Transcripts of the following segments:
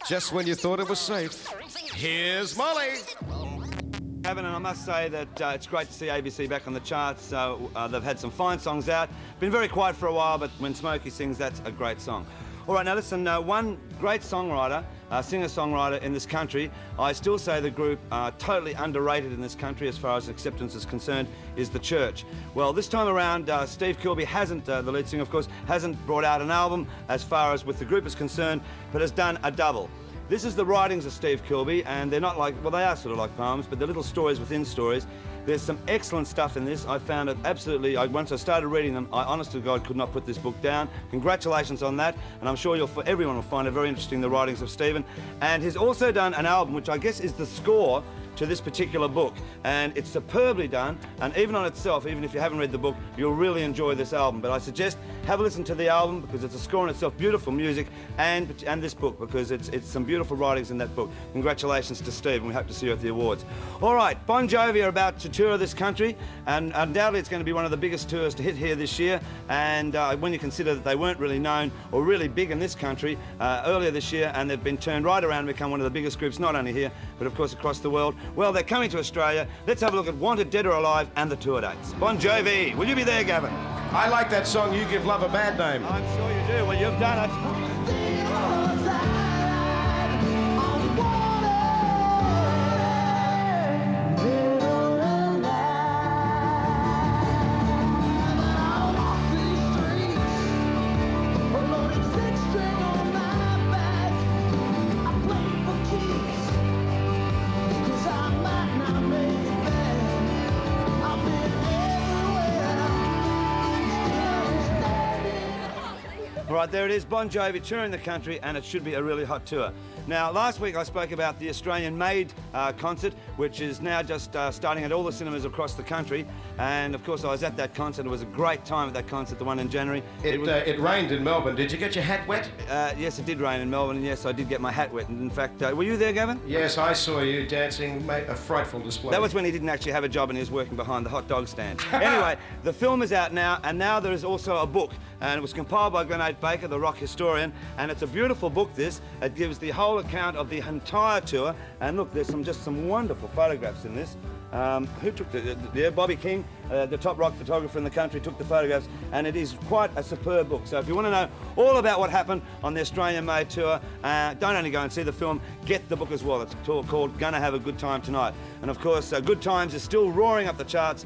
Just when you thought it was safe, here's Molly. And I must say that it's great to see ABC back on the charts. They've had some fine songs out. Been very quiet for a while, but when Smokey sings, that's a great song. All right, now listen, one great songwriter, singer-songwriter in this country, I still say the group are totally underrated in this country as far as acceptance is concerned, is The Church. Well, this time around, Steve Kilbey hasn't, the lead singer, of course, hasn't brought out an album as far as with the group is concerned, but has done a double. This is the writings of Steve Kilbey, and they're not like, well, they are sort of like poems, but they're little stories within stories. There's some excellent stuff in this. I found it absolutely, once I started reading them, I honest to God could not put this book down. Congratulations on that, and I'm sure everyone will find it very interesting, the writings of Stephen. And he's also done an album, which I guess is the score to this particular book, and it's superbly done, and even on itself, even if you haven't read the book, you'll really enjoy this album. But I suggest have a listen to the album because it's a score in itself, beautiful music, and this book because it's some beautiful writings in that book. Congratulations to Steve, and we hope to see you at the awards. All right, Bon Jovi are about to tour this country, and undoubtedly it's going to be one of the biggest tours to hit here this year, and when you consider that they weren't really known or really big in this country earlier this year, and they've been turned right around and become one of the biggest groups, not only here, but of course across the world. Well, they're coming to Australia. Let's have a look at Wanted, Dead or Alive and the tour dates. Bon Jovi, will you be there, Gavin? I like that song, You Give Love a Bad Name. I'm sure you do. Well, you've done it. Right, there it is, Bon Jovi touring the country, and it should be a really hot tour. Now, last week I spoke about the Australian-made concert, which is now just starting at all the cinemas across the country. And of course, I was at that concert. It was a great time at that concert, the one in January. It rained in Melbourne. Did you get your hat wet? Yes, it did rain in Melbourne, and yes, I did get my hat wet. And in fact, were you there, Gavin? Yes, I saw you dancing, made a frightful display. That was when he didn't actually have a job and he was working behind the hot dog stand. Anyway, the film is out now, and now there is also a book, and it was compiled by Glenn Baker, the rock historian, and it's a beautiful book, this. It gives the whole account of the entire tour, and look, there's just some wonderful photographs in this. Who took Bobby King, the top rock photographer in the country, took the photographs, and it is quite a superb book. So if you want to know all about what happened on the Australian-made tour, don't only go and see the film, get the book as well. It's called Gonna Have a Good Time Tonight. And of course, Good Times is still roaring up the charts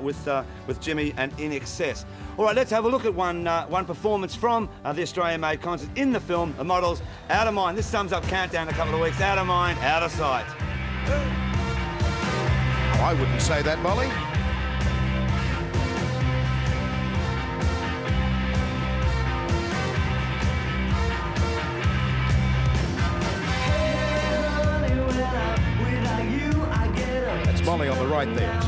with Jimmy and INXS. All right, let's have a look at one performance from the Australian-made concert in the film, The Models, Out of Mind. This sums up Countdown a couple of weeks. Out of mind, out of sight. Oh, I wouldn't say that, Molly. That's Molly on the right there.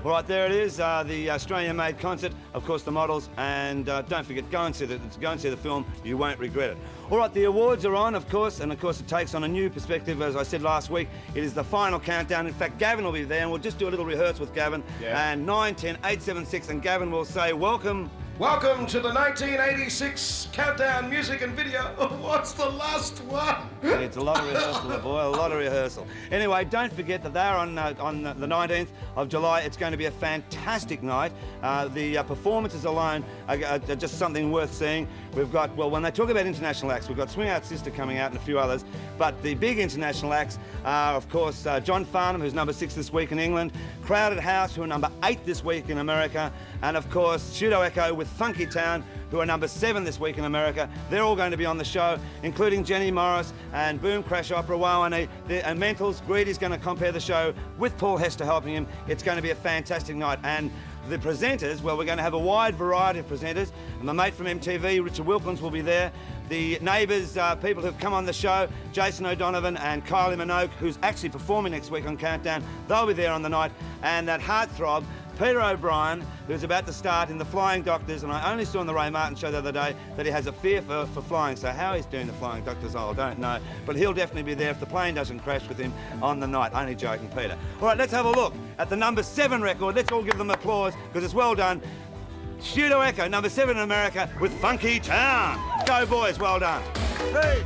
All right, there it is, the Australian-made concert, of course, The Models, and don't forget, go and see the film. You won't regret it. All right, the awards are on, of course, and of course it takes on a new perspective. As I said last week, it is the final countdown. In fact, Gavin will be there, and we'll just do a little rehearse with Gavin. Yeah. And 9, 10, 8, 7, 6, and Gavin will say, welcome. Welcome to the 1986 Countdown Music and Video. What's the last one? Yeah, it's a lot of rehearsal, boy, a lot of rehearsal. Anyway, don't forget that they're on the 19th of July. It's going to be a fantastic night. The performances alone are just something worth seeing. We've got, well, when they talk about international acts, we've got Swing Out Sister coming out and a few others, but the big international acts are, of course, John Farnham, who's number 6 this week in England, Crowded House, who are number 8 this week in America, and of course, Pseudo Echo with Funky Town, who are number 7 this week in America. They're all going to be on the show, including Jenny Morris and Boom Crash Opera, Wa Nee, and Mentals. Greedy's going to compare the show with Paul Hester helping him. It's going to be a fantastic night. And the presenters, well, we're going to have a wide variety of presenters. And my mate from MTV, Richard Wilkins, will be there. The Neighbours, people who've come on the show, Jason O'Donovan and Kylie Minogue, who's actually performing next week on Countdown, they'll be there on the night. And that heartthrob, Peter O'Brien, who's about to start in the Flying Doctors, and I only saw on the Ray Martin show the other day that he has a fear for flying, so how he's doing the Flying Doctors, I don't know, but he'll definitely be there if the plane doesn't crash with him on the night. Only joking, Peter. All right, let's have a look at the number 7 record. Let's all give them applause, because it's well done. Pseudo Echo, number 7 in America, with Funky Town. Go, boys, well done. Hey.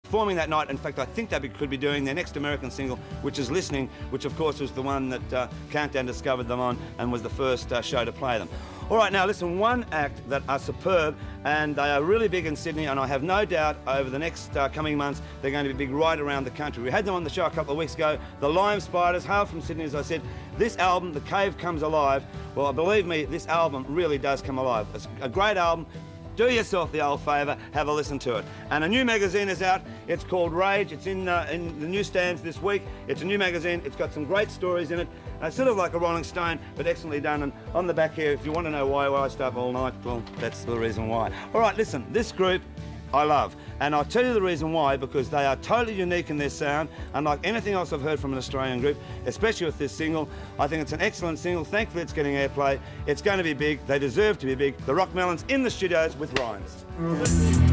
Performing that night. In fact, I think they could be doing their next American single, which is Listening, which of course was the one that Countdown discovered them on and was the first show to play them. All right, now listen, one act that are superb, and they are really big in Sydney, and I have no doubt over the next coming months they're going to be big right around the country. We had them on the show a couple of weeks ago, the Lime Spiders, hail from Sydney, as I said. This album, The Cave Comes Alive, well, believe me, this album really does come alive. It's a great album. Do yourself the old favour, have a listen to it. And a new magazine is out. It's called Rage. It's in the newsstands this week. It's a new magazine. It's got some great stories in it. Sort of like a Rolling Stone, but excellently done. And on the back here, if you want to know why I stay up all night, well, that's the reason why. All right, listen, this group I love. And I'll tell you the reason why, because they are totally unique in their sound, unlike anything else I've heard from an Australian group, especially with this single. I think it's an excellent single. Thankfully, it's getting airplay. It's going to be big. They deserve to be big. The Rockmelons in the studios with Rhymes.